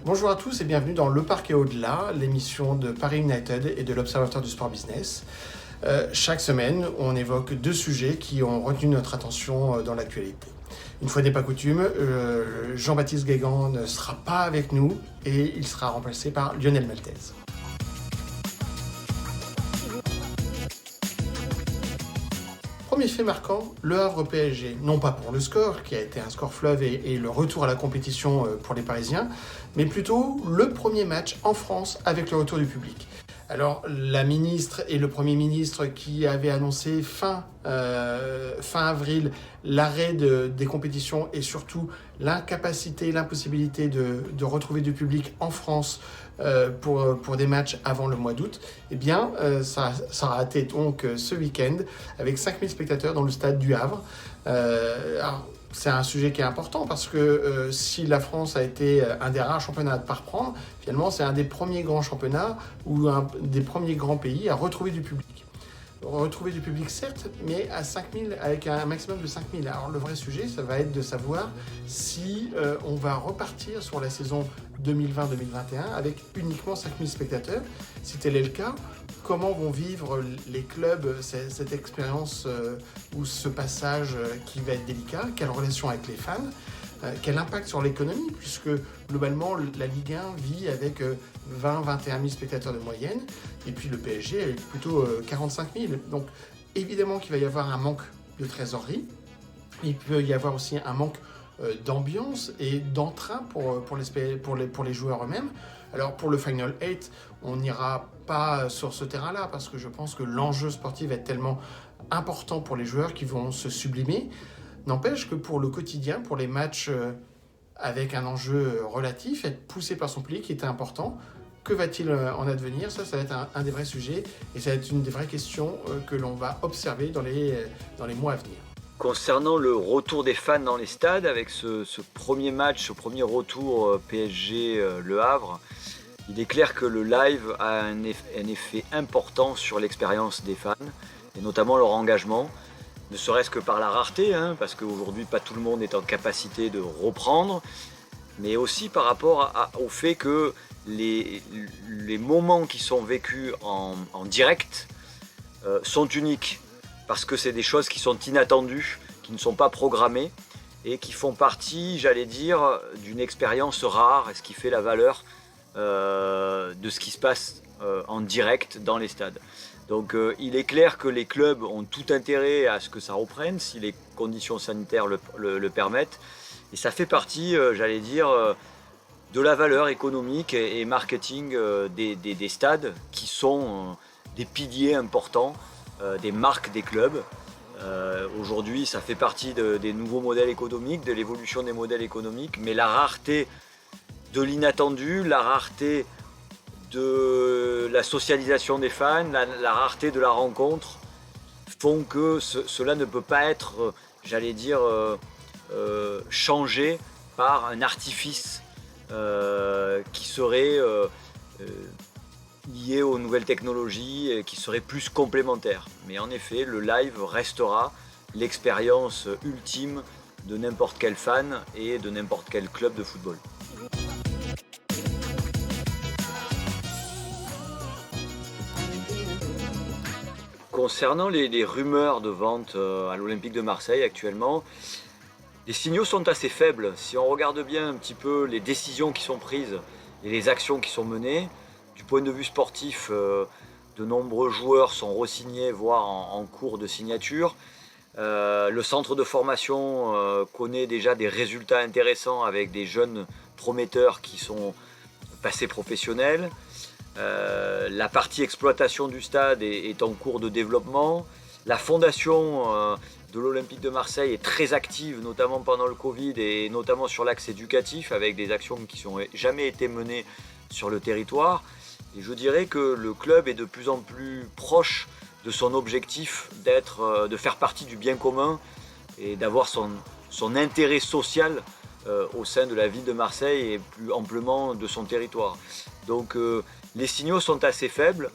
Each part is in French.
Bonjour à tous et bienvenue dans Le Parc et Au-delà, l'émission de Paris United et de l'Observatoire du Sport Business. Chaque semaine, on évoque deux sujets qui ont retenu notre attention dans l'actualité. Une fois n'est pas coutume, Jean-Baptiste Guégan ne sera pas avec nous et il sera remplacé par Lionel Maltese. Premier fait marquant, Le Havre PSG, non pas pour le score, qui a été un score fleuve et le retour à la compétition pour les Parisiens, mais plutôt le premier match en France avec le retour du public. Alors, la ministre et le Premier ministre qui avaient annoncé fin avril l'arrêt des compétitions et surtout l'impossibilité de retrouver du public en France pour des matchs avant le mois d'août, eh bien, ça a raté donc ce week-end avec 5000 spectateurs dans le stade du Havre. Alors, c'est un sujet qui est important parce que si la France a été un des rares championnats à ne pas reprendre, finalement c'est un des premiers grands championnats ou un des premiers grands pays à retrouver du public. Retrouver du public certes, mais à 5000, avec un maximum de 5000. Alors le vrai sujet, ça va être de savoir si on va repartir sur la saison 2020-2021 avec uniquement 5000 spectateurs. Si tel est le cas, comment vont vivre les clubs cette expérience ou ce passage qui va être délicat? Quelle relation avec les fans? Quel impact sur l'économie, puisque globalement la Ligue 1 vit avec 20-21 000 spectateurs de moyenne, et puis le PSG avec plutôt 45 000. Donc évidemment qu'il va y avoir un manque de trésorerie, il peut y avoir aussi un manque d'ambiance et d'entrain pour les joueurs eux-mêmes. Alors pour le Final 8, on n'ira pas sur ce terrain-là, parce que je pense que l'enjeu sportif va être tellement important pour les joueurs qui vont se sublimer. N'empêche que pour le quotidien, pour les matchs avec un enjeu relatif, être poussé par son public qui était important, que va-t-il en advenir? Ça va être un des vrais sujets et ça va être une des vraies questions que l'on va observer dans les mois à venir. Concernant le retour des fans dans les stades, avec ce premier match, ce premier retour PSG-Le Havre, il est clair que le live a un effet important sur l'expérience des fans et notamment leur engagement. Ne serait-ce que par la rareté, parce qu'aujourd'hui pas tout le monde est en capacité de reprendre, mais aussi par rapport au fait que les moments qui sont vécus en direct sont uniques, parce que c'est des choses qui sont inattendues, qui ne sont pas programmées et qui font partie, j'allais dire, d'une expérience rare, et ce qui fait la valeur de ce qui se passe en direct dans les stades. Donc il est clair que les clubs ont tout intérêt à ce que ça reprenne, si les conditions sanitaires le permettent. Et ça fait partie, j'allais dire, de la valeur économique et marketing des stades, qui sont des piliers importants des marques des clubs. Aujourd'hui, ça fait partie des nouveaux modèles économiques, de l'évolution des modèles économiques, mais la rareté de l'inattendu, la rareté de la socialisation des fans, la rareté de la rencontre font que cela ne peut pas être, j'allais dire, changé par un artifice qui serait lié aux nouvelles technologies et qui serait plus complémentaire. Mais en effet, le live restera l'expérience ultime de n'importe quel fan et de n'importe quel club de football. Concernant les rumeurs de vente à l'Olympique de Marseille actuellement, les signaux sont assez faibles. Si on regarde bien un petit peu les décisions qui sont prises et les actions qui sont menées, du point de vue sportif, de nombreux joueurs sont re-signés, voire en cours de signature. Le centre de formation connaît déjà des résultats intéressants avec des jeunes prometteurs qui sont passés professionnels. La partie exploitation du stade est en cours de développement. La fondation de l'Olympique de Marseille est très active, notamment pendant le Covid et notamment sur l'axe éducatif, avec des actions qui n'ont jamais été menées sur le territoire. Et je dirais que le club est de plus en plus proche de son objectif de faire partie du bien commun et d'avoir son intérêt social au sein de la ville de Marseille et plus amplement de son territoire. Donc les signaux sont assez faibles.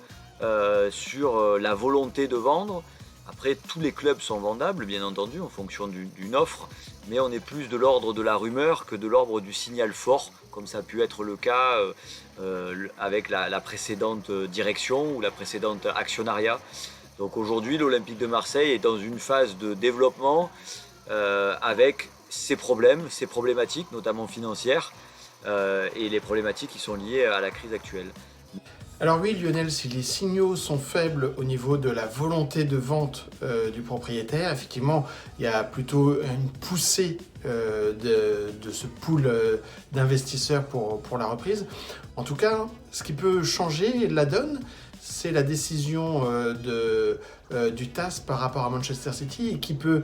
sur la volonté de vendre. Après, tous les clubs sont vendables, bien entendu, en fonction d'une offre, mais on est plus de l'ordre de la rumeur que de l'ordre du signal fort, comme ça a pu être le cas avec la précédente direction ou la précédente actionnariat. Donc aujourd'hui, l'Olympique de Marseille est dans une phase de développement avec ses problématiques, notamment financières, et les problématiques qui sont liées à la crise actuelle. Alors oui, Lionel, si les signaux sont faibles au niveau de la volonté de vente du propriétaire, effectivement, il y a plutôt une poussée de ce pool d'investisseurs pour la reprise. En tout cas, ce qui peut changer la donne, c'est la décision du TAS par rapport à Manchester City et qui peut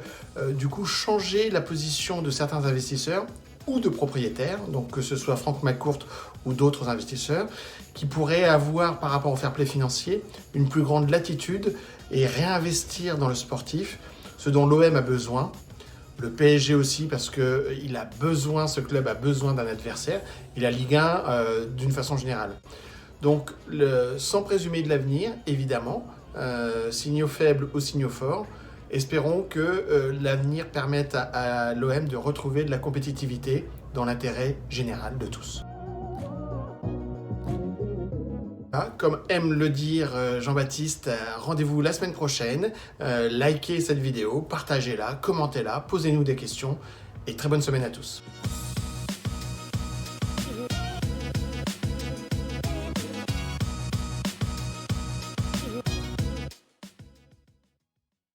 du coup changer la position de certains investisseurs ou de propriétaires, donc que ce soit Frank McCourt ou d'autres investisseurs, qui pourraient avoir par rapport au fair play financier une plus grande latitude et réinvestir dans le sportif, ce dont l'OM a besoin, le PSG aussi parce que ce club a besoin d'un adversaire, et la Ligue 1 d'une façon générale. Donc sans présumer de l'avenir, évidemment, signaux faibles ou signaux forts, espérons que l'avenir permette à l'OM de retrouver de la compétitivité dans l'intérêt général de tous. Comme aime le dire Jean-Baptiste, rendez-vous la semaine prochaine. Likez cette vidéo, partagez-la, commentez-la, posez-nous des questions et très bonne semaine à tous.